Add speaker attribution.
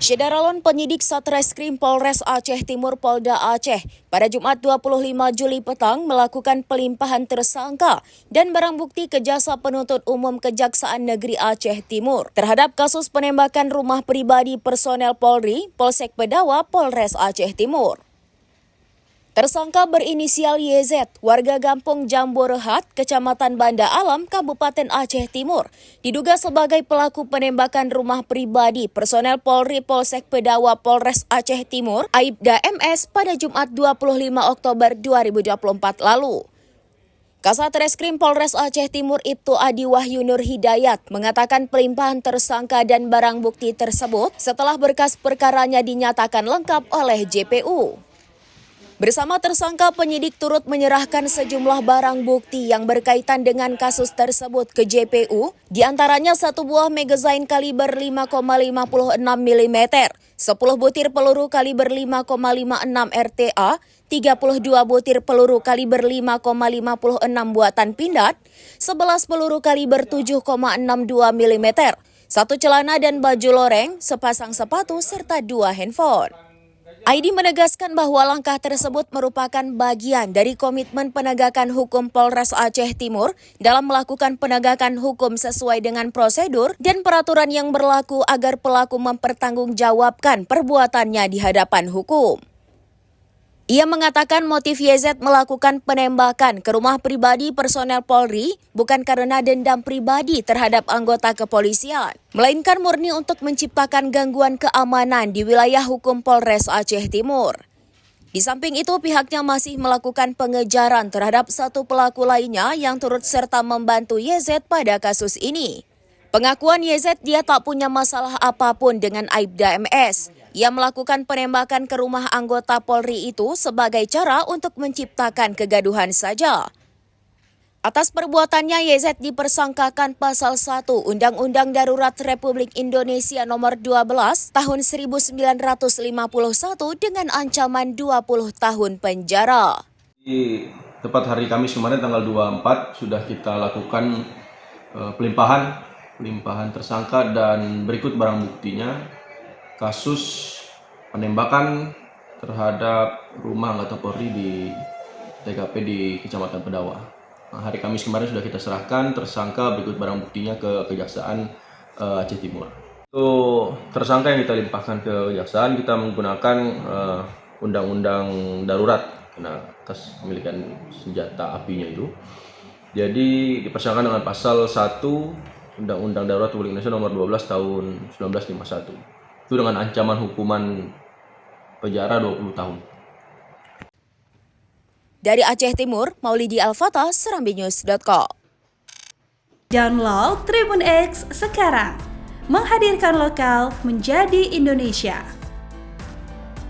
Speaker 1: Syederalon penyidik Satreskrim Polres Aceh Timur Polda Aceh pada Jumat 25 Juli petang melakukan pelimpahan tersangka dan barang bukti ke Jasa Penuntut Umum Kejaksaan Negeri Aceh Timur terhadap kasus penembakan rumah pribadi personel Polri, Polsek Bedawa, Polres Aceh Timur. Tersangka berinisial YZ, warga Gampung Jambu Rehat, Kecamatan Banda Alam, Kabupaten Aceh Timur, diduga sebagai pelaku penembakan rumah pribadi personel Polri Polsek Bedawa Polres Aceh Timur, Aibda MS, pada Jumat 25 Oktober 2024 lalu. Kasat Reskrim Polres Aceh Timur Ibtu Adi Wahyu Nur Hidayat mengatakan pelimpahan tersangka dan barang bukti tersebut setelah berkas perkaranya dinyatakan lengkap oleh JPU. Bersama tersangka, penyidik turut menyerahkan sejumlah barang bukti yang berkaitan dengan kasus tersebut ke JPU, diantaranya satu buah magazine kaliber 5,56 mm, 10 butir peluru kaliber 5,56 RTA, 32 butir peluru kaliber 5,56 buatan pindad, 11 peluru kaliber 7,62 mm, satu celana dan baju loreng, sepasang sepatu, serta 2 handphone. Aidi menegaskan bahwa langkah tersebut merupakan bagian dari komitmen penegakan hukum Polres Aceh Timur dalam melakukan penegakan hukum sesuai dengan prosedur dan peraturan yang berlaku agar pelaku mempertanggungjawabkan perbuatannya di hadapan hukum. Ia mengatakan motif YZ melakukan penembakan ke rumah pribadi personel Polri bukan karena dendam pribadi terhadap anggota kepolisian, melainkan murni untuk menciptakan gangguan keamanan di wilayah hukum Polres Aceh Timur. Di samping itu, pihaknya masih melakukan pengejaran terhadap satu pelaku lainnya yang turut serta membantu YZ pada kasus ini. Pengakuan YZ, dia tak punya masalah apapun dengan Aibda MS. Ia melakukan penembakan ke rumah anggota Polri itu sebagai cara untuk menciptakan kegaduhan saja. Atas perbuatannya, YZ dipersangkakan pasal 1 Undang-Undang Darurat Republik Indonesia Nomor 12 Tahun 1951 dengan ancaman 20 tahun penjara.
Speaker 2: Di tepat hari Kamis kemarin tanggal 24 sudah kita lakukan pelimpahan tersangka dan berikut barang buktinya. Kasus penembakan terhadap rumah anggota Polri di TKP di Kecamatan Bedawa. Hari Kamis kemarin sudah kita serahkan tersangka, berikut barang buktinya ke Kejaksaan Aceh Timur. Untuk tersangka yang kita limpahkan ke Kejaksaan, kita menggunakan Undang-Undang Darurat karena atas pemilikan senjata apinya itu. Jadi dipersangkakan dengan pasal 1 Undang-Undang Darurat Republik Indonesia Nomor 12 Tahun 1951. Itu dengan ancaman hukuman penjara 20 tahun.
Speaker 1: Dari Aceh Timur, Maulidi Al-Fatah, serambinews.com.
Speaker 3: Download Tribun X sekarang, menghadirkan lokal menjadi Indonesia.